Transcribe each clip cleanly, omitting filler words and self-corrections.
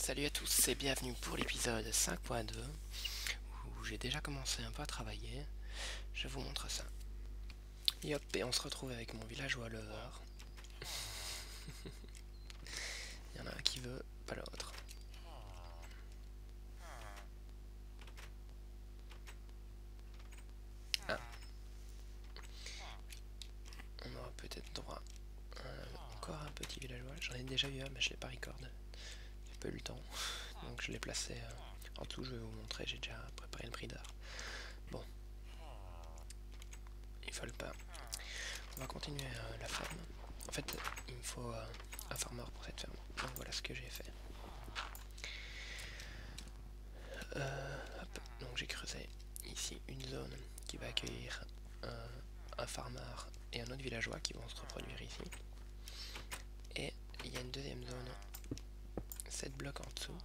Salut à tous et bienvenue pour l'épisode 5.2 où j'ai déjà commencé un peu à travailler. Je vous montre ça. Et hop, et on se retrouve avec mon villageois lover. Il y en a un qui veut, pas l'autre. Ah, on aura peut-être droit à encore un petit villageois. J'en ai déjà eu un mais je l'ai pas record. J'ai pas eu le temps. Donc je l'ai placé en dessous, je vais vous montrer, j'ai déjà préparé le breeder. Bon, ils veulent pas. On va continuer la ferme. En fait, il me faut un farmer pour cette ferme. Donc voilà ce que j'ai fait. Hop, donc j'ai creusé ici une zone qui va accueillir un farmer et un autre villageois qui vont se reproduire ici. Et il y a une deuxième zone, 7 blocs en dessous.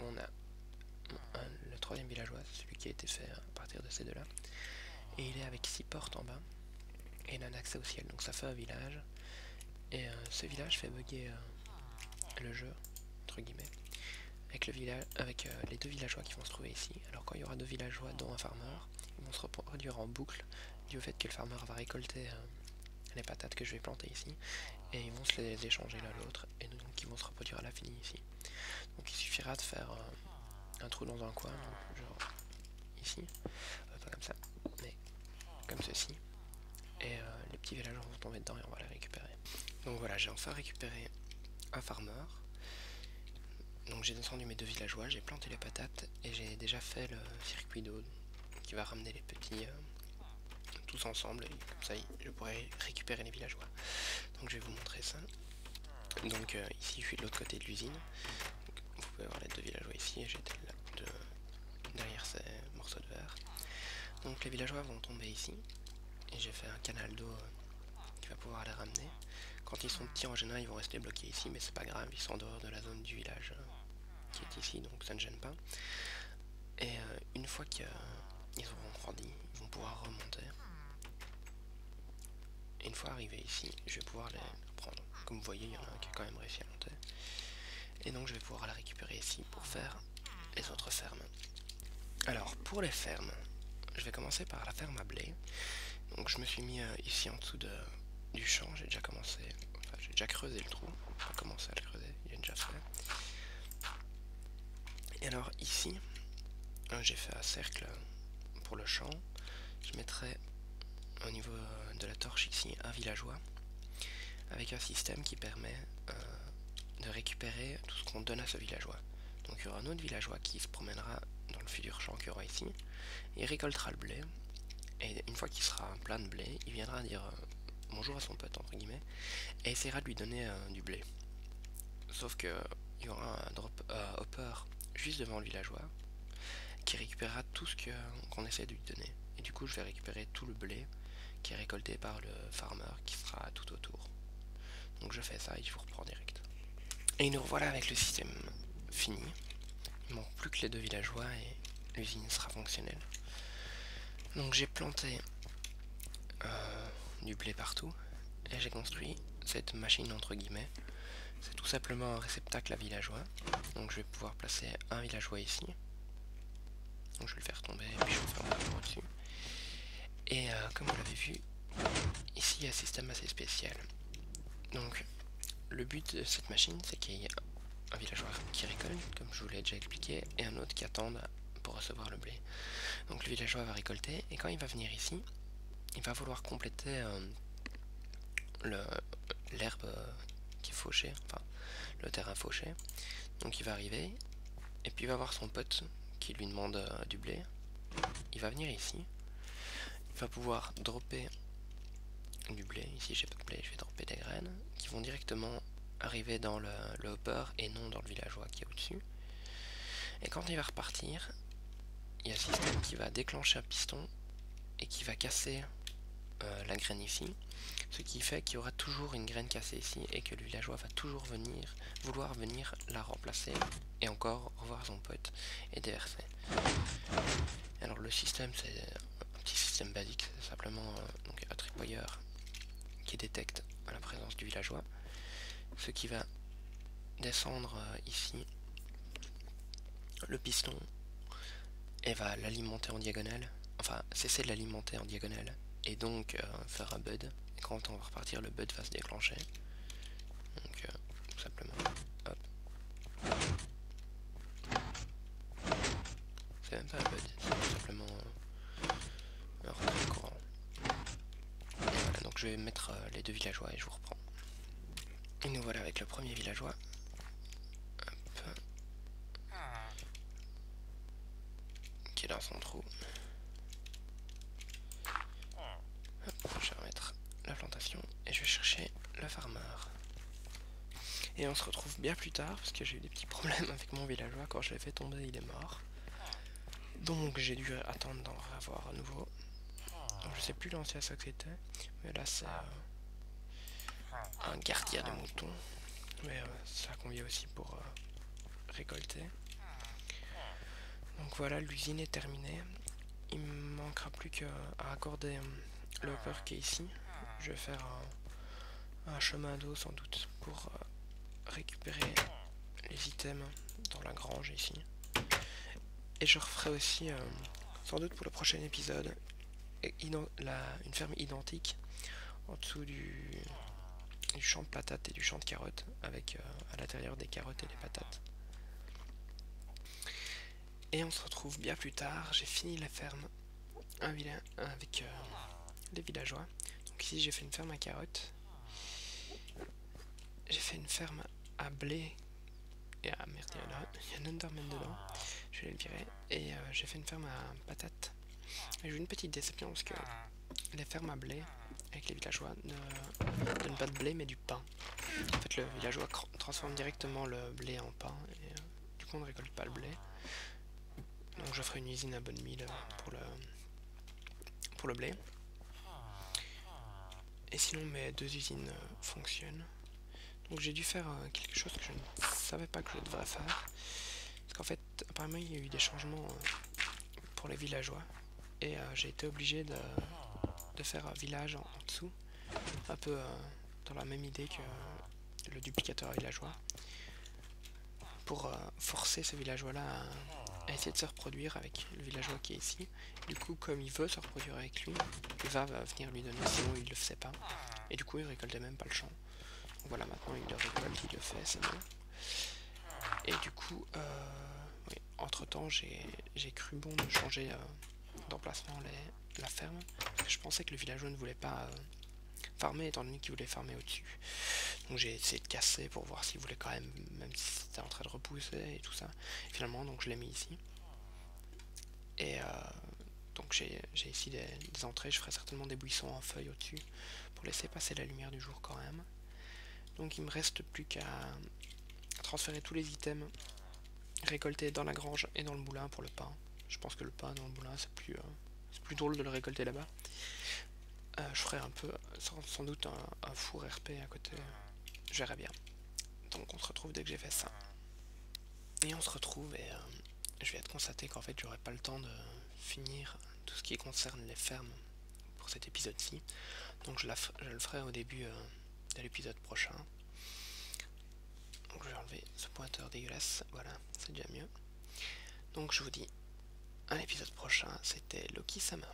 On a le troisième villageois, celui qui a été fait à partir de ces deux-là. Et il est avec 6 portes en bas. Et il a un accès au ciel, donc ça fait un village. Et ce village fait bugger le jeu, entre guillemets, avec les deux villageois qui vont se trouver ici. Alors quand il y aura deux villageois dont un farmer, ils vont se reproduire en boucle dû au fait que le farmer va récolter les patates que je vais planter ici et ils vont se les échanger l'un l'autre et donc ils vont se reproduire à l'infini ici. Donc il suffira de faire un trou dans un coin, genre ici, pas comme ça, mais comme ceci, et les petits villageois vont tomber dedans et on va les récupérer. Donc voilà, j'ai enfin récupéré un farmer. Donc j'ai descendu mes deux villageois, j'ai planté les patates et j'ai déjà fait le circuit d'eau qui va ramener les petits tous ensemble et comme ça je pourrai récupérer les villageois. Donc je vais vous montrer ça. Donc ici je suis de l'autre côté de l'usine. Vous pouvez voir les deux villageois ici et j'étais derrière ces morceaux de verre. Donc les villageois vont tomber ici et j'ai fait un canal d'eau qui va pouvoir les ramener. Quand ils sont petits en général ils vont rester bloqués ici mais c'est pas grave, ils sont en dehors de la zone du village qui est ici donc ça ne gêne pas. Et une fois qu'ils auront grandi, ils vont pouvoir remonter. Et une fois arrivé ici, je vais pouvoir les prendre. Comme vous voyez, il y en a un qui a quand même réussi à monter. Et donc je vais pouvoir la récupérer ici pour faire les autres fermes. Alors pour les fermes, je vais commencer par la ferme à blé. Donc je me suis mis ici en dessous du champ, j'ai déjà commencé, enfin j'ai déjà creusé le trou. On va commencer à le creuser, il est déjà fait. Et alors ici, j'ai fait un cercle pour le champ. Je mettrai au niveau de la torche ici un villageois avec un système qui permet de récupérer tout ce qu'on donne à ce villageois. Donc il y aura un autre villageois qui se promènera dans le futur champ qu'il y aura ici, il récoltera le blé, et une fois qu'il sera plein de blé, il viendra dire bonjour à son pote entre guillemets, et essaiera de lui donner du blé. Sauf que il y aura un hopper juste devant le villageois qui récupérera tout ce qu'on essaie de lui donner. Et du coup je vais récupérer tout le blé qui est récolté par le farmer qui sera tout autour. Donc je fais ça et je vous reprends direct. Et nous revoilà avec le système fini. Il ne manque plus que les deux villageois et l'usine sera fonctionnelle. Donc j'ai planté du blé partout et j'ai construit cette machine entre guillemets. C'est tout simplement un réceptacle à villageois. Donc je vais pouvoir placer un villageois ici. Donc je vais le faire tomber et puis je vais faire mon tour au-dessus. Et comme vous l'avez vu, ici il y a un système assez spécial. Donc le but de cette machine c'est qu'il y ait un villageois qui récolte, comme je vous l'ai déjà expliqué, et un autre qui attend pour recevoir le blé. Donc le villageois va récolter, et quand il va venir ici, il va vouloir compléter l'herbe qui est fauchée, enfin le terrain fauché. Donc il va arriver, et puis il va voir son pote qui lui demande du blé. Il va venir ici, il va pouvoir dropper du blé. Ici j'ai pas de blé, je vais dropper des graines qui vont directement arriver dans le hopper et non dans le villageois qui est au-dessus. Et quand il va repartir, il y a un système qui va déclencher un piston et qui va casser la graine ici, ce qui fait qu'il y aura toujours une graine cassée ici et que le villageois va toujours vouloir venir la remplacer et encore revoir son pote et déverser. Alors le système c'est un petit système basique, c'est simplement donc un tripwire qui détecte la présence du villageois, ce qui va descendre ici le piston et va l'alimenter en diagonale, enfin cesser de l'alimenter en diagonale et donc faire un bud. Et quand on va repartir, le bud va se déclencher. Donc tout simplement, hop. C'est même pas un bud, c'est tout simplement un rentrée de courant. Et voilà, donc je vais mettre les deux villageois et je vous reprends. Et nous voilà avec le premier villageois. Hop. Qui est dans son trou. Hop, je vais remettre la plantation et je vais chercher le farmer. Et on se retrouve bien plus tard parce que j'ai eu des petits problèmes avec mon villageois. Quand je l'ai fait tomber, il est mort. Donc j'ai dû attendre d'en revoir à nouveau. Donc je sais plus l'ancien ça que c'était, mais là c'est un gardien de moutons. Mais ça convient aussi pour récolter. Donc voilà, l'usine est terminée. Il me manquera plus qu'à raccorder le hopper qui est ici. Je vais faire un chemin d'eau sans doute pour récupérer les items dans la grange ici. Et je referai aussi, sans doute pour le prochain épisode, une ferme identique en dessous du champ de patates et du champ de carottes, avec à l'intérieur des carottes et des patates. Et on se retrouve bien plus tard. J'ai fini la ferme avec les villageois. Donc ici j'ai fait une ferme à carottes. J'ai fait une ferme à blé. Et à merde, il y a un Enderman dedans. Je vais le virer. Et j'ai fait une ferme à patates. Et j'ai eu une petite déception parce que les fermes à blé avec les villageois ne donnent pas de blé mais du pain. En fait, le villageois transforme directement le blé en pain et du coup on ne récolte pas le blé. Donc je ferai une usine à bonne mille pour le blé. Et sinon mes deux usines fonctionnent. Donc j'ai dû faire quelque chose que je ne savais pas que je devrais faire. Parce qu'en fait, apparemment il y a eu des changements pour les villageois. Et j'ai été obligé de faire un village en dessous. Un peu dans la même idée que le duplicateur villageois. Pour forcer ce villageois-là à essayer de se reproduire avec le villageois qui est ici. Du coup, comme il veut se reproduire avec lui, il va venir lui donner, sinon il le faisait pas. Et du coup, il récoltait même pas le champ. Donc voilà, maintenant il le récolte, il le fait, c'est bon. Et du coup, oui, entre temps, j'ai cru bon de changer d'emplacement la ferme. Parce que je pensais que le villageois ne voulait pas farmer, étant donné qu'il voulait farmer au-dessus. Donc j'ai essayé de casser pour voir s'il voulait quand même si c'était en train de repousser et tout ça. Et finalement, donc je l'ai mis ici. Et donc j'ai ici des entrées, je ferai certainement des buissons en feuilles au-dessus pour laisser passer la lumière du jour quand même. Donc il me reste plus qu'à transférer tous les items récoltés dans la grange et dans le moulin pour le pain. Je pense que le pain dans le moulin c'est plus drôle de le récolter là-bas. Je ferai un peu, sans doute un four RP à côté, je verrai bien. Donc on se retrouve dès que j'ai fait ça. Et on se retrouve et je vais te constater qu'en fait j'aurai pas le temps de finir tout ce qui concerne les fermes pour cet épisode-ci. Donc je le ferai au début de l'épisode prochain. Donc je vais enlever ce pointeur dégueulasse, voilà, c'est déjà mieux. Donc je vous dis à l'épisode prochain, c'était Loki Sama.